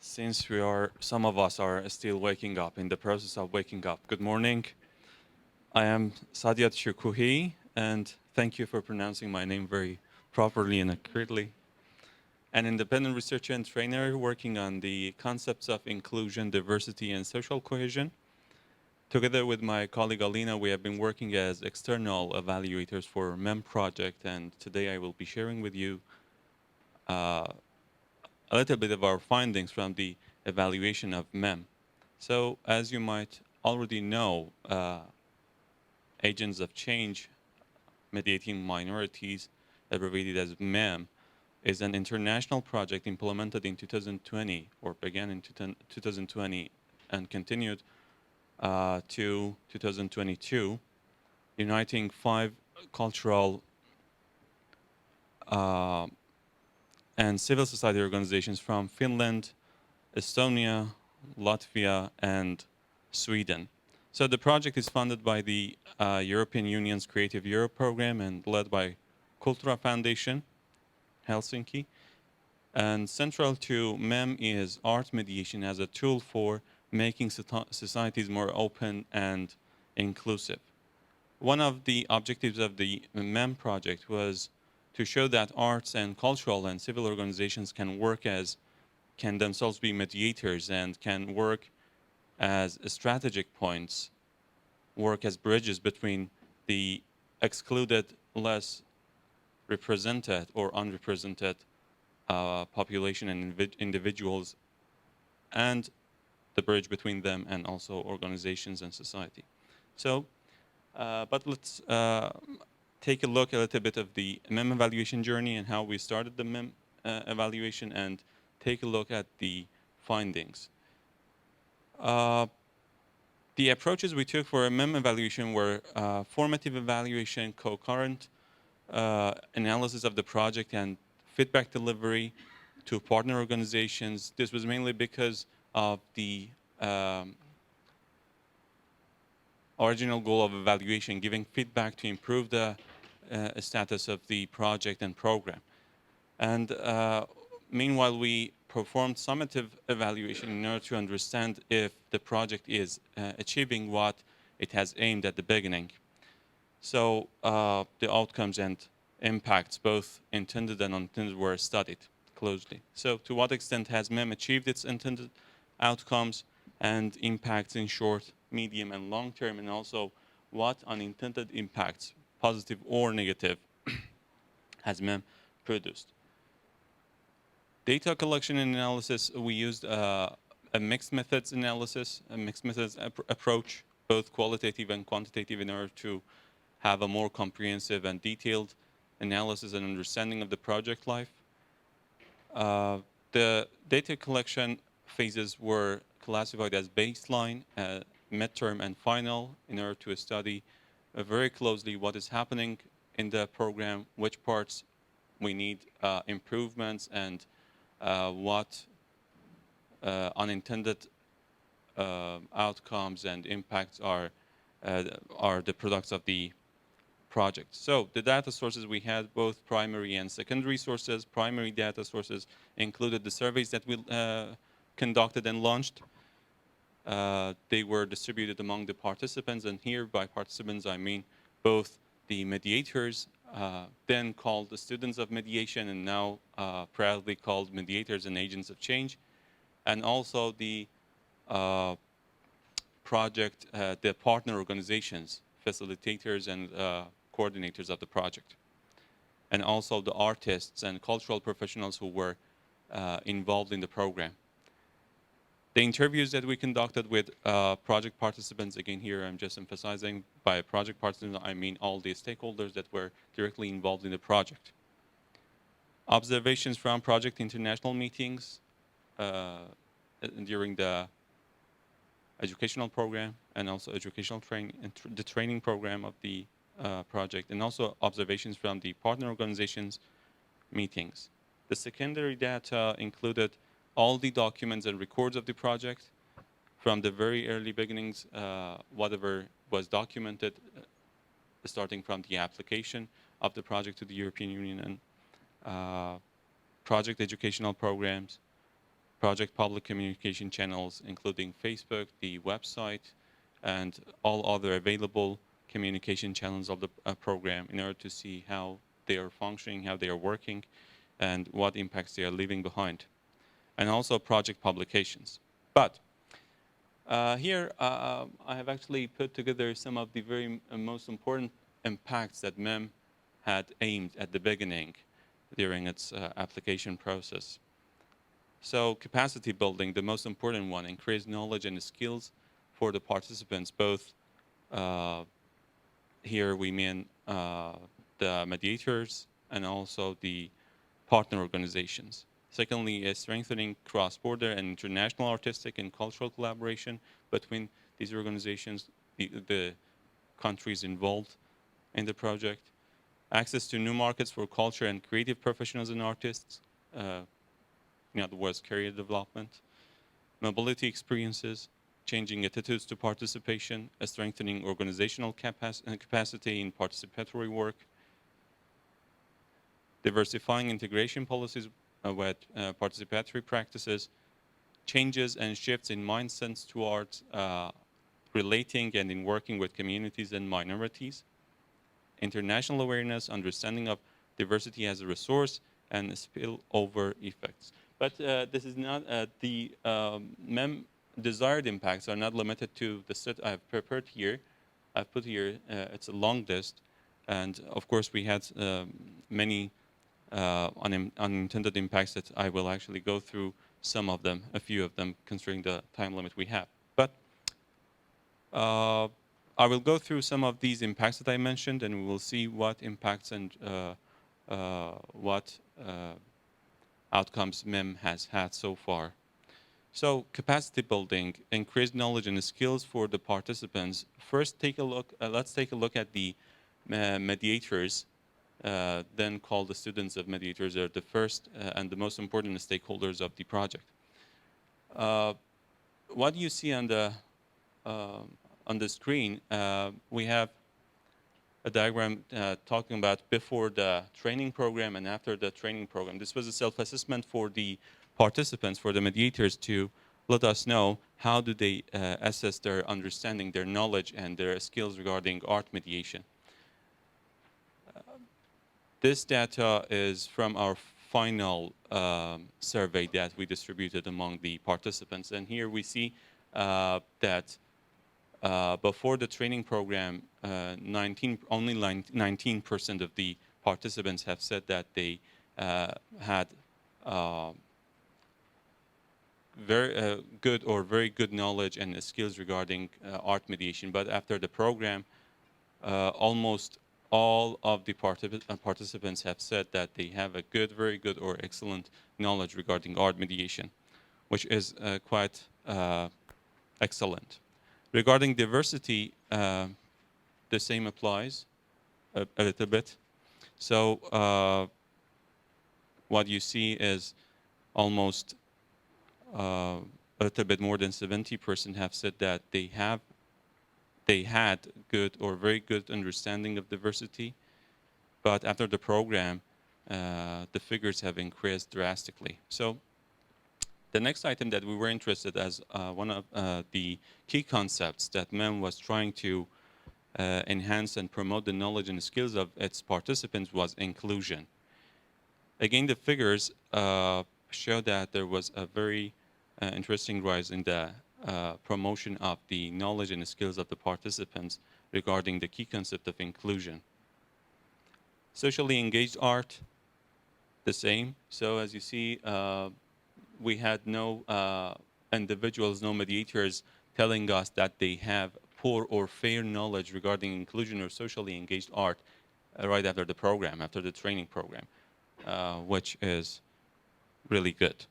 Since some of us are still waking up, in the process of waking up. Good morning. I am Sadjad Shokoohi, and thank you for pronouncing my name very properly and accurately. An independent researcher and trainer working on the concepts of inclusion, diversity, and social cohesion. Together with my colleague Alina, we have been working as external evaluators for MEM project, and today I will be sharing with you a little bit of our findings from the evaluation of MEM. So, as you might already know, Agents of Change, Mediating Minorities, abbreviated as MEM, is an international project implemented in 2020, or began in 2020 and continued to 2022, uniting 5 cultural and civil society organizations from Finland, Estonia, Latvia, and Sweden. So the project is funded by the European Union's Creative Europe program and led by Cultura Foundation, Helsinki. And central to MEM is art mediation as a tool for making societies more open and inclusive. One of the objectives of the MEM project was to show that arts and cultural and civil organizations can themselves be mediators and can work as strategic points, work as bridges between the excluded, less represented or unrepresented population and individuals, and the bridge between them and also organizations and society. So, but let's take a look a little bit of the MEM evaluation journey and how we started the MEM evaluation, and take a look at the findings. The approaches we took for a MEM evaluation were formative evaluation, concurrent analysis of the project, and feedback delivery to partner organizations. This was mainly because of the original goal of evaluation, giving feedback to improve the status of the project and program. And meanwhile, we performed summative evaluation in order to understand if the project is achieving what it has aimed at the beginning. So the outcomes and impacts, both intended and unintended, were studied closely. So to what extent has MEM achieved its intended outcomes and impacts in short, medium, and long term, and also what unintended impacts, positive or negative, has MEM produced. Data collection and analysis, we used a mixed methods analysis, a mixed methods approach, both qualitative and quantitative, in order to have a more comprehensive and detailed analysis and understanding of the project life. The data collection phases were classified as baseline, midterm, and final in order to study very closely what is happening in the program, which parts we need improvements, and what unintended outcomes and impacts are the products of the project. So the data sources, we had both primary and secondary sources. Primary data sources included the surveys that we conducted and launched. They were distributed among the participants, and here by participants I mean both the mediators, then called the students of mediation, and now proudly called mediators and agents of change, and also the project, the partner organizations, facilitators and coordinators of the project, and also the artists and cultural professionals who were involved in the program. The interviews that we conducted with project participants, again here I'm just emphasizing by project participants, I mean all the stakeholders that were directly involved in the project. Observations from project international meetings during the educational program, and also educational training, the training program of the project, and also observations from the partner organizations meetings. The secondary data included all the documents and records of the project from the very early beginnings, whatever was documented, starting from the application of the project to the European Union, and project educational programs, project public communication channels, including Facebook, the website, and all other available communication channels of the program in order to see how they are functioning, how they are working, and what impacts they are leaving behind. And also project publications. But here I have actually put together some of the very most important impacts that MEM had aimed at the beginning during its application process. So capacity building, the most important one, increase knowledge and skills for the participants, both here we mean the mediators and also the partner organizations. Secondly, is strengthening cross-border and international artistic and cultural collaboration between these organizations, the countries involved in the project. Access to new markets for culture and creative professionals and artists, in other words, career development. Mobility experiences, changing attitudes to participation, strengthening organizational capacity in participatory work, diversifying integration policies with participatory practices, changes and shifts in mindsets towards relating and in working with communities and minorities, international awareness, understanding of diversity as a resource, and spillover effects. But this is not the MEM desired impacts are not limited to the set I've prepared here. I've put here, it's a long list. And of course, we had many unintended impacts that I will actually go through some of them, a few of them, considering the time limit we have. But I will go through some of these impacts that I mentioned, and we will see what impacts and what outcomes MEM has had so far. So capacity building, increased knowledge and skills for the participants. First, let's take a look at the mediators, then called the students of mediators, are the first and the most important stakeholders of the project. What you see on the screen, we have a diagram talking about before the training program and after the training program. This was a self-assessment for the participants, for the mediators, to let us know how do they assess their understanding, their knowledge, and their skills regarding art mediation. This data is from our final survey that we distributed among the participants. And here we see that before the training program, only 19% of the participants have said that they had very good or very good knowledge and skills regarding art mediation. But after the program, almost all of the participants have said that they have a good, very good, or excellent knowledge regarding art mediation, which is quite excellent. Regarding diversity, the same applies a little bit. So what you see is almost a little bit more than 70% have said that they had good or very good understanding of diversity, but after the program, the figures have increased drastically. So the next item that we were interested as one of the key concepts that MEM was trying to enhance and promote the knowledge and skills of its participants was inclusion. Again, the figures show that there was a very interesting rise in the promotion of the knowledge and skills of the participants regarding the key concept of inclusion. Socially engaged art, the same. So as you see, we had no individuals, no mediators telling us that they have poor or fair knowledge regarding inclusion or socially engaged art right after the program, after the training program, which is really good.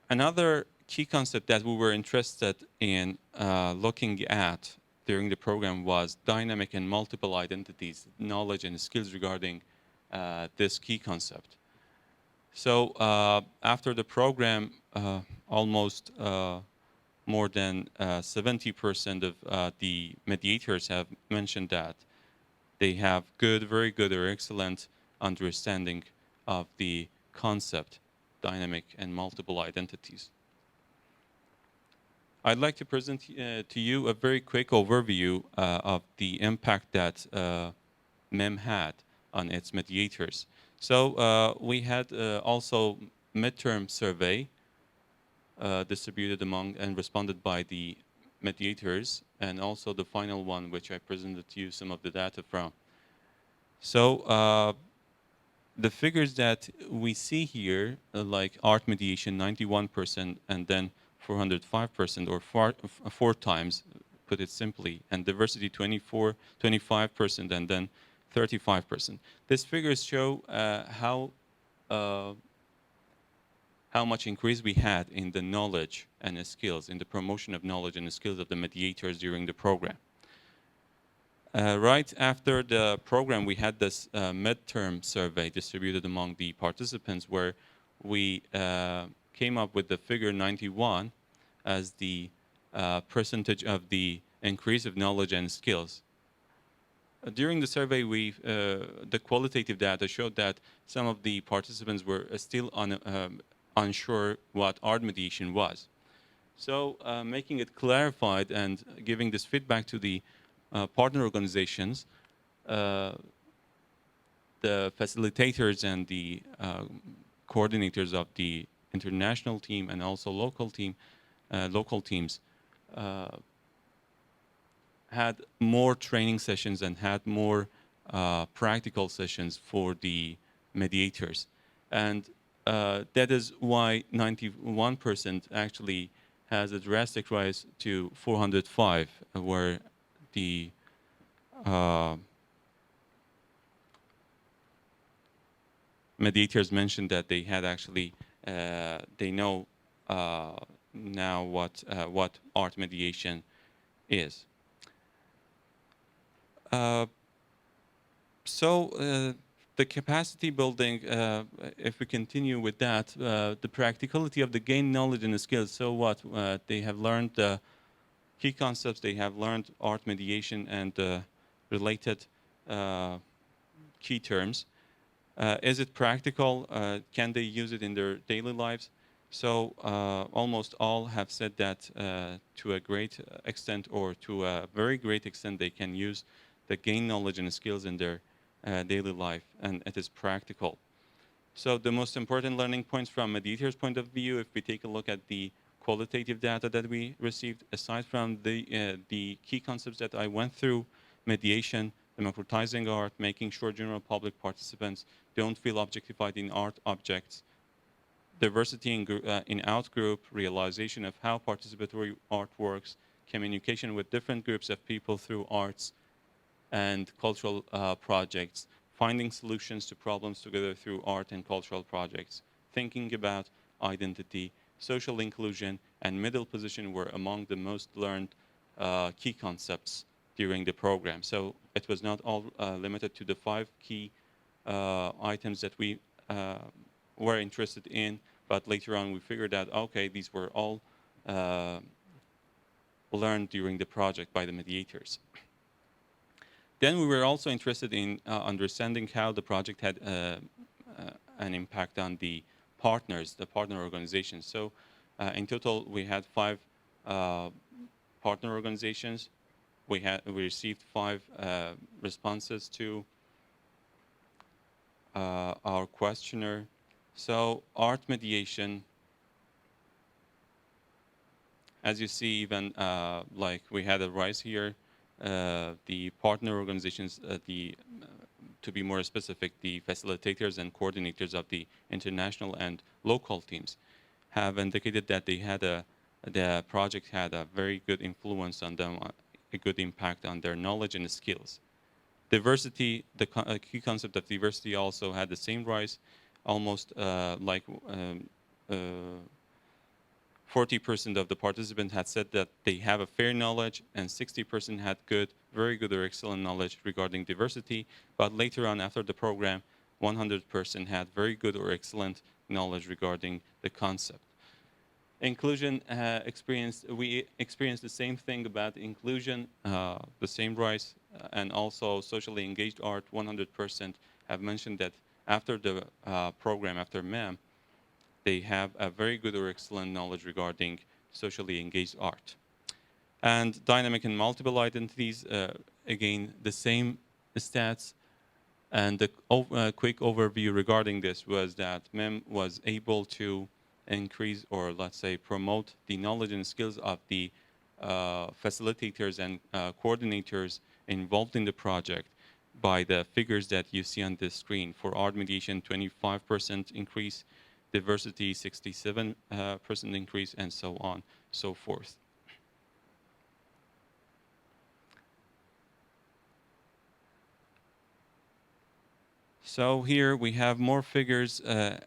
Another key concept that we were interested in looking at during the program was dynamic and multiple identities, knowledge and skills regarding this key concept. So after the program, almost more than 70% of the mediators have mentioned that they have good, very good, or excellent understanding of the concept, dynamic and multiple identities. I'd like to present to you a very quick overview of the impact that MEM had on its mediators. So we had also midterm survey distributed among and responded by the mediators, and also the final one, which I presented to you some of the data from. So the figures that we see here, like art mediation, 91%, and then 405%, or four times, put it simply, and diversity, 25%, and then 35%. These figures show how much increase we had in the knowledge and the skills, in the promotion of knowledge and the skills of the mediators during the program. Right after the program, we had this midterm survey distributed among the participants, where we came up with the figure 91 as the percentage of the increase of knowledge and skills. During the survey, the qualitative data showed that some of the participants were still unsure what art mediation was. So making it clarified and giving this feedback to the partner organizations, the facilitators and the coordinators of the international team and also local teams had more training sessions and had more practical sessions for the mediators. And that is why 91% actually has a drastic rise to 405, where the mediators mentioned that they had actually, they know now what art mediation is. The capacity building, if we continue with that, the practicality of the gained knowledge and the skills. So what? They have learned the key concepts, they have learned art mediation and related key terms. Is it practical? Can they use it in their daily lives? So almost all have said that to a great extent, or to a very great extent, they can use the gained knowledge and skills in their daily life, and it is practical. So the most important learning points from mediators' point of view, if we take a look at the qualitative data that we received, aside from the key concepts that I went through: mediation, democratizing art, making sure general public participants don't feel objectified in art objects, diversity in out-group, realization of how participatory art works, communication with different groups of people through arts and cultural projects, finding solutions to problems together through art and cultural projects, thinking about identity, social inclusion, and middle position were among the most learned key concepts during the program. So it was not all limited to the 5 key items that we were interested in, but later on we figured out, okay, these were all learned during the project by the mediators. Then we were also interested in understanding how the project had an impact on the partners, the partner organizations. So in total, we had 5 partner organizations. We received 5 responses to our questionnaire. So art mediation, as you see, even like we had a rise here. The partner organizations, to be more specific, the facilitators and coordinators of the international and local teams have indicated that they had the project had a very good influence on them, a good impact on their knowledge and skills. Diversity, the key concept of diversity also had the same rise, almost 40% of the participants had said that they have a fair knowledge, and 60% had good, very good or excellent knowledge regarding diversity. But later on, after the program, 100% had very good or excellent knowledge regarding the concept. Inclusion we experienced the same thing about inclusion, the same rise, and also socially engaged art. 100% have mentioned that after the program, after MEM, they have a very good or excellent knowledge regarding socially engaged art. And dynamic and multiple identities, again, the same stats. And the quick overview regarding this was that MEM was able to increase, or let's say promote, the knowledge and skills of the facilitators and coordinators involved in the project by the figures that you see on this screen. For art mediation, 25% increase, diversity, 67% increase, and so on, so forth. So here we have more figures,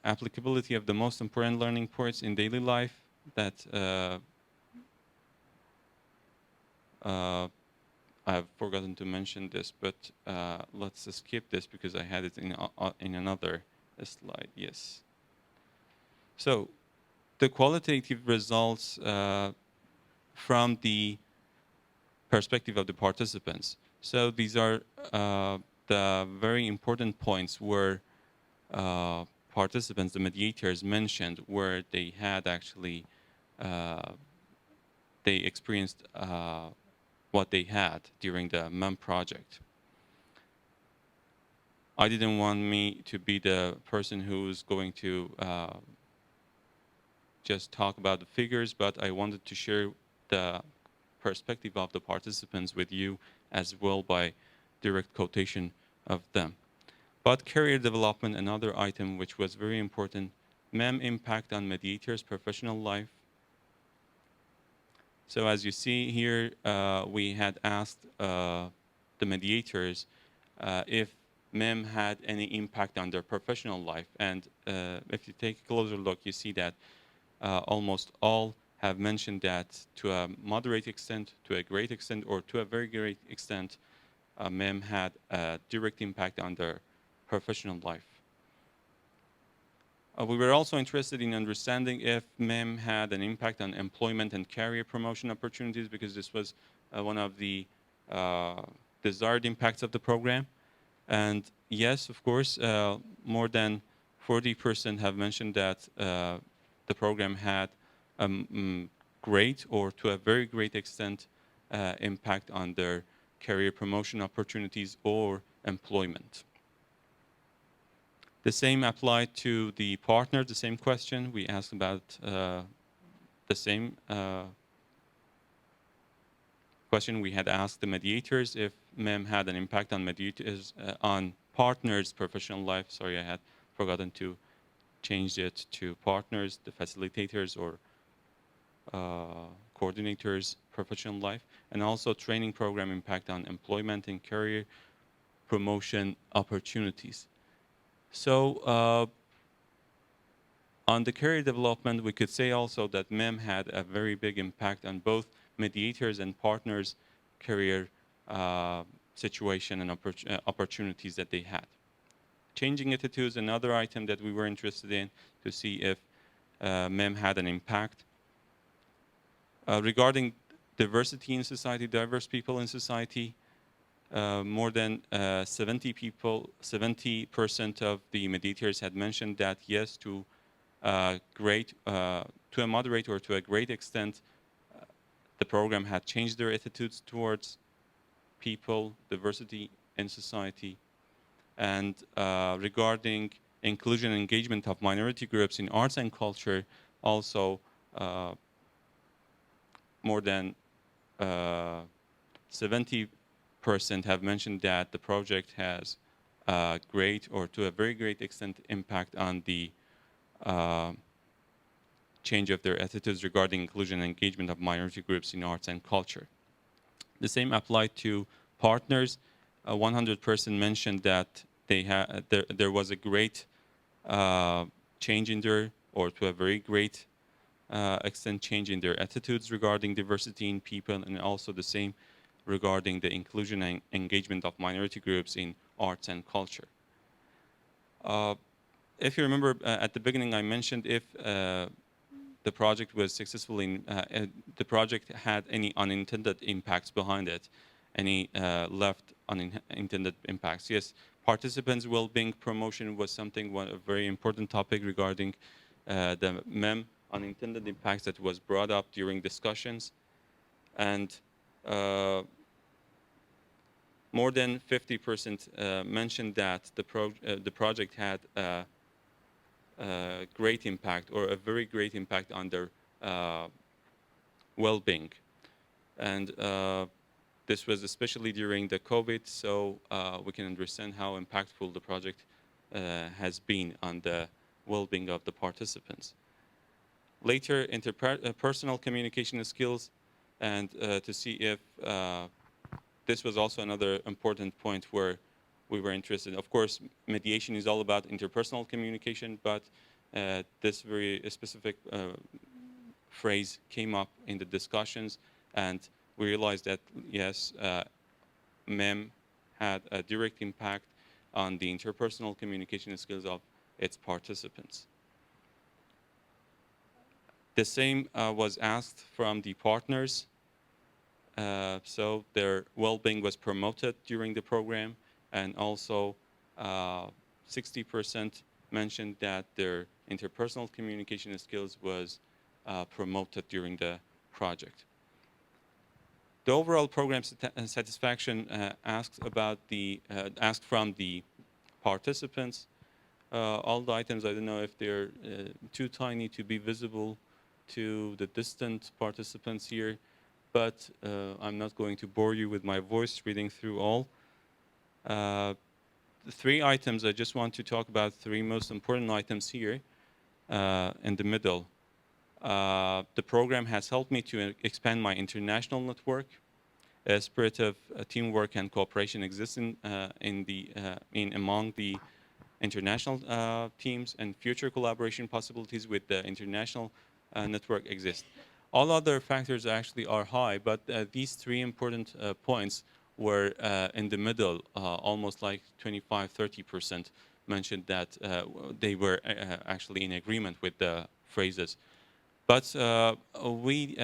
applicability of the most important learning points in daily life that I've forgotten to mention this, but let's skip this because I had it in another slide. Yes. So the qualitative results from the perspective of the participants. So these are the very important points where participants, the mediators, mentioned where they had actually they experienced what they had during the MEM project. I didn't want me to be the person who's going to just talk about the figures, but I wanted to share the perspective of the participants with you as well by direct quotation of them. But career development, another item which was very important, MEM impact on mediators' professional life. So as you see here, we had asked the mediators if MEM had any impact on their professional life. And if you take a closer look, you see that almost all have mentioned that to a moderate extent, to a great extent, or to a very great extent, MEM had a direct impact on their professional life. We were also interested in understanding if MEM had an impact on employment and career promotion opportunities, because this was one of the desired impacts of the program. And yes, of course, more than 40% have mentioned that the program had great or to a very great extent impact on their career promotion opportunities or employment. The same applied to the partner, the same question. We asked about the same question we had asked the mediators if MEM had an impact on mediators, on partners' professional life. Sorry, I had forgotten to change it to partners, the facilitators or coordinators' professional life, and also training program impact on employment and career promotion opportunities. So on the career development, we could say also that MEM had a very big impact on both mediators and partners' career situation and opportunities that they had. Changing attitudes, another item that we were interested in to see if MEM had an impact. Regarding diversity in society, diverse people in society, more than 70% of the mediators had mentioned that yes, to a moderate or to a great extent, the program had changed their attitudes towards people, diversity in society. And regarding inclusion and engagement of minority groups in arts and culture, also more than 70% have mentioned that the project has a great or to a very great extent impact on the change of their attitudes regarding inclusion and engagement of minority groups in arts and culture. The same applied to partners. 100% mentioned that there was a great change in their, or to a very great extent change in their attitudes regarding diversity in people, and also the same regarding the inclusion and engagement of minority groups in arts and culture. If you remember at the beginning, I mentioned if the project was successful in, the project had any unintended impacts behind it, any left unintended impacts. Yes, participants' well-being promotion was a very important topic regarding the MEM unintended impacts that was brought up during discussions, and more than 50% mentioned that the project had a great impact or a very great impact on their well-being. And this was especially during the COVID, so we can understand how impactful the project has been on the well-being of the participants. Later, interpersonal communication skills, and to see if this was also another important point where we were interested. Of course, mediation is all about interpersonal communication, but this very specific phrase came up in the discussions, and we realized that, yes, MEM had a direct impact on the interpersonal communication skills of its participants. The same was asked from the partners. So their well-being was promoted during the program, and also 60% mentioned that their interpersonal communication skills was promoted during the project. The overall program satisfaction asked from the participants. All the items, I don't know if they're too tiny to be visible to the distant participants here, but I'm not going to bore you with my voice reading through all. The 3 items, I just want to talk about 3 most important items here in the middle. The program has helped me to expand my international network. A spirit of teamwork and cooperation exists among the international teams, and future collaboration possibilities with the international network exist. All other factors actually are high, but these 3 important points were in the middle, almost like 25–30% mentioned that they were actually in agreement with the phrases. But we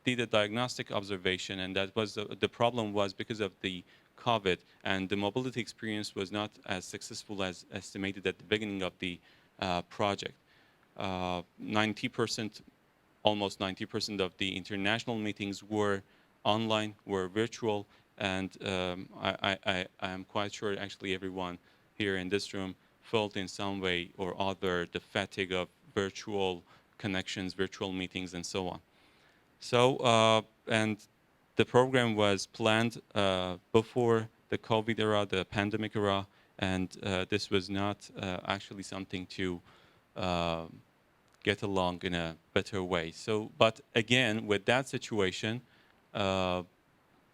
did a diagnostic observation, and that was the problem was because of the COVID, and the mobility experience was not as successful as estimated at the beginning of the project. 90%, almost 90% of the international meetings were online, were virtual, and I am quite sure actually everyone here in this room felt in some way or other the fatigue of virtual connections, virtual meetings, and so on. So, and the program was planned before the COVID era, the pandemic era, and this was not actually something to get along in a better way. So, but again, with that situation,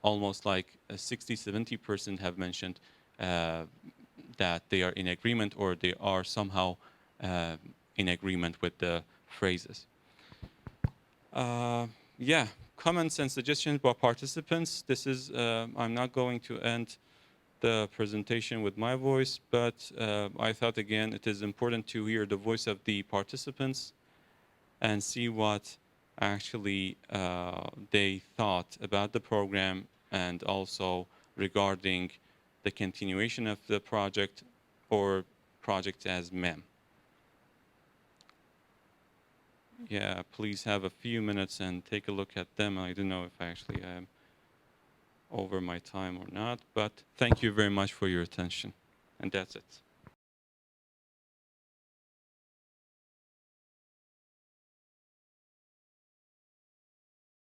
almost like 60–70% have mentioned that they are in agreement or they are somehow in agreement with the phrases. Yeah, comments and suggestions by participants. This is, I'm not going to end the presentation with my voice, but I thought again it is important to hear the voice of the participants and see what actually they thought about the program, and also regarding the continuation of the project or project as MEM. Yeah, please have a few minutes and take a look at them. I don't know if I actually am over my time or not, but thank you very much for your attention. And that's it.